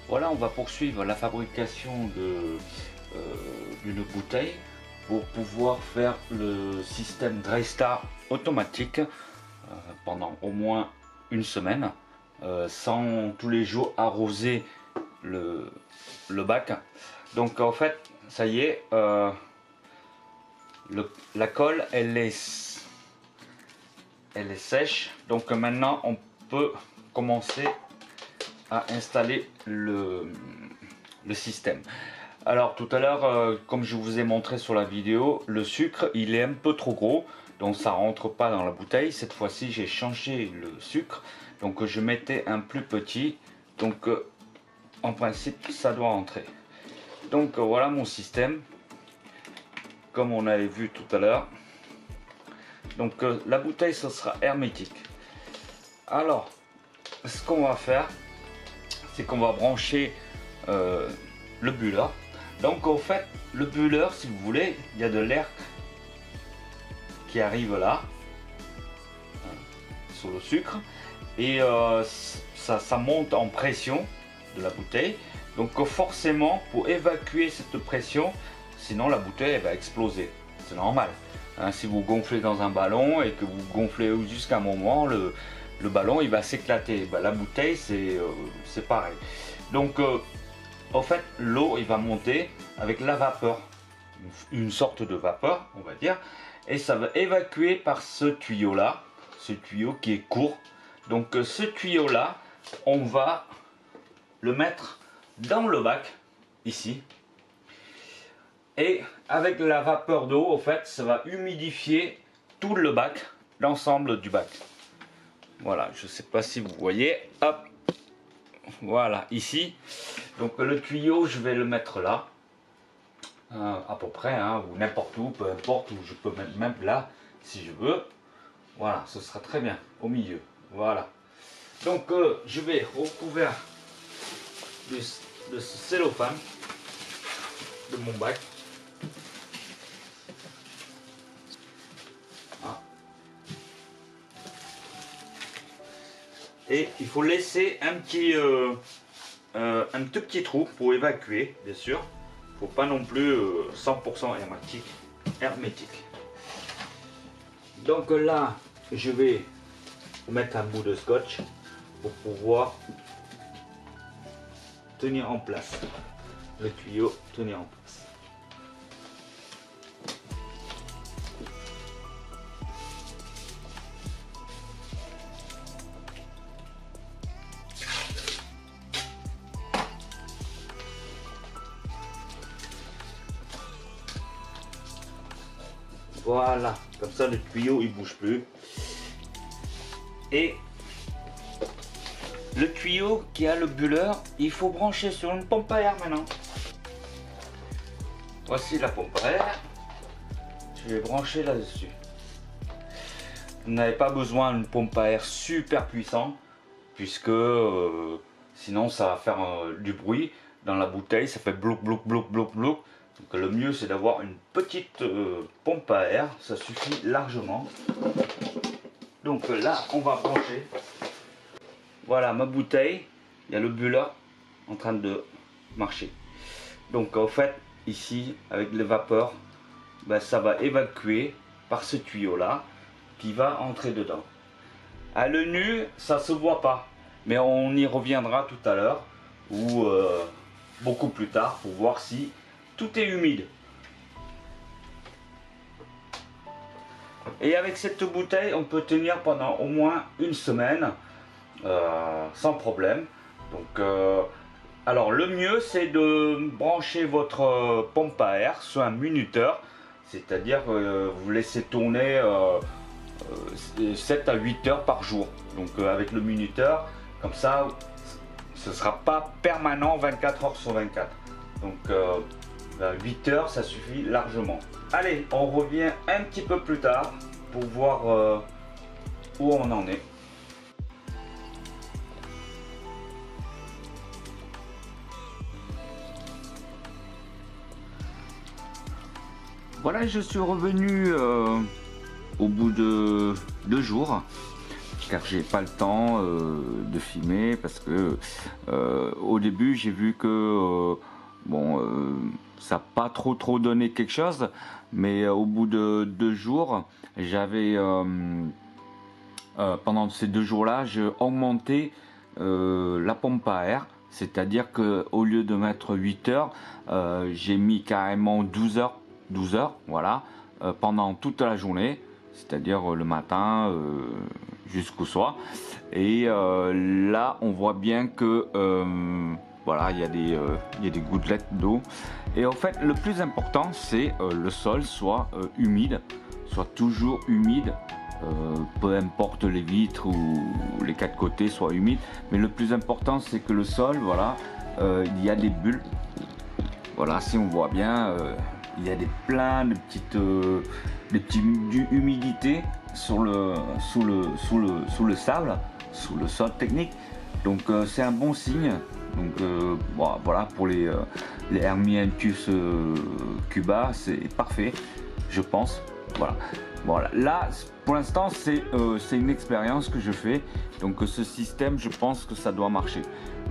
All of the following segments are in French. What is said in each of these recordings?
Voilà, on va poursuivre la fabrication d'une bouteille pour pouvoir faire le système Draystar automatique pendant au moins une semaine, sans tous les jours arroser le bac. Donc en fait, ça y est, la colle elle est sèche, donc maintenant on peut commencer à installer le système. Alors tout à l'heure, comme je vous ai montré sur la vidéo, le sucre il est un peu trop gros, donc ça rentre pas dans la bouteille. Cette fois-ci j'ai changé le sucre, donc je mettais un plus petit, donc en principe ça doit rentrer. Donc voilà mon système, comme on avait vu tout à l'heure. Donc la bouteille ce sera hermétique. Alors ce qu'on va faire, c'est qu'on va brancher le buller. Donc en fait le buller, si vous voulez, il y a de l'air qui arrive là sur le sucre et ça monte en pression de la bouteille. Donc forcément pour évacuer cette pression, sinon la bouteille elle va exploser. C'est normal. Hein, si vous gonflez dans un ballon et que vous gonflez jusqu'à un moment, le ballon il va s'éclater. Ben, la bouteille c'est pareil. Donc en fait l'eau il va monter avec la vapeur, une sorte de vapeur on va dire, et ça va évacuer par ce tuyau là, ce tuyau qui est court. Donc ce tuyau là on va le mettre dans le bac ici, et avec la vapeur d'eau en fait ça va humidifier tout le bac, l'ensemble du bac. Voilà, je sais pas si vous voyez, hop, voilà ici. Donc le tuyau je vais le mettre là, à peu près, hein, ou n'importe où, peu importe, ou je peux mettre même là si je veux. Voilà, ce sera très bien au milieu. Voilà, donc je vais recouvrir de ce cellophane de mon bac. Et il faut laisser un tout petit trou pour évacuer, bien sûr. Il ne faut pas non plus 100% hermétique. Donc là, je vais mettre un bout de scotch pour pouvoir tenir en place le tuyau, tenir en place. Voilà, comme ça le tuyau il bouge plus. Et le tuyau qui a le buller, il faut brancher sur une pompe à air maintenant. Voici la pompe à air. Je vais brancher là-dessus. Vous n'avez pas besoin d'une pompe à air super puissante, puisque sinon ça va faire du bruit dans la bouteille, ça fait blouk blouk blouk blouk blouk. Donc le mieux c'est d'avoir une petite pompe à air, ça suffit largement. Donc là on va brancher. Voilà ma bouteille, il y a le buller en train de marcher. Donc en fait ici avec les vapeurs, ben, ça va évacuer par ce tuyau là qui va entrer dedans. À l'œil nu ça se voit pas, mais on y reviendra tout à l'heure ou beaucoup plus tard pour voir si tout est humide. Et avec cette bouteille on peut tenir pendant au moins une semaine sans problème. Donc alors le mieux c'est de brancher votre pompe à air sur un minuteur, c'est-à-dire vous laissez tourner 7 à 8 heures par jour. Donc avec le minuteur, comme ça ce ne sera pas permanent 24 heures sur 24. Donc 8 heures ça suffit largement. Allez, on revient un petit peu plus tard pour voir où on en est. Voilà, je suis revenu au bout de 2 jours. car j'ai pas le temps de filmer, parce que au début j'ai vu que ça n'a pas trop donné quelque chose, mais au bout de 2 jours, j'avais pendant ces 2 jours-là, j'ai augmenté la pompe à air, c'est-à-dire que au lieu de mettre 8 heures, j'ai mis carrément 12 heures, voilà, pendant toute la journée, c'est-à-dire le matin jusqu'au soir. Et là, on voit bien que voilà, il y a des gouttelettes d'eau. Et en fait, le plus important, c'est le sol soit humide, soit toujours humide. Peu importe les vitres ou les 4 côtés soient humides, mais le plus important, c'est que le sol, voilà, il y a des bulles. Voilà, si on voit bien, il y a plein de petites humidités sous le sable, sous le sol technique. Donc c'est un bon signe. Donc voilà, pour les Hermianthus cuba, c'est parfait, je pense. Voilà, là pour l'instant c'est une expérience que je fais, donc ce système, je pense que ça doit marcher.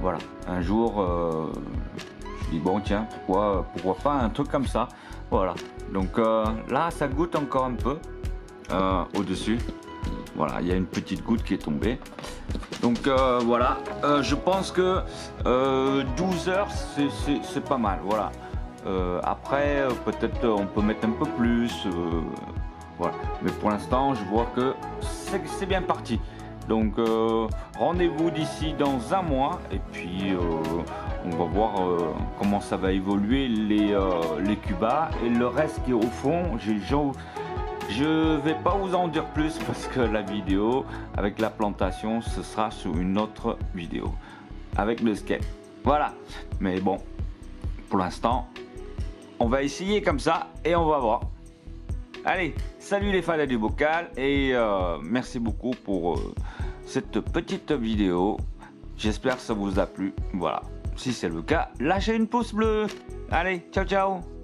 Voilà, un jour je dis bon tiens, pourquoi pas un truc comme ça. Voilà, donc là ça goûte encore un peu au dessus. Voilà, il y a une petite goutte qui est tombée. Donc voilà, je pense que 12 heures c'est pas mal. Voilà, après peut-être on peut mettre un peu plus, voilà, mais pour l'instant je vois que c'est bien parti. Donc rendez-vous d'ici dans 1 mois, et puis on va voir comment ça va évoluer les cubas et le reste qui est au fond. Je vais pas vous en dire plus, parce que la vidéo avec la plantation, ce sera sur une autre vidéo avec le skate. Voilà, mais bon, pour l'instant on va essayer comme ça et on va voir. Allez, salut les fans du bocal, et merci beaucoup pour cette petite vidéo. J'espère que ça vous a plu. Voilà, si c'est le cas, lâchez une pouce bleu. Allez, ciao ciao.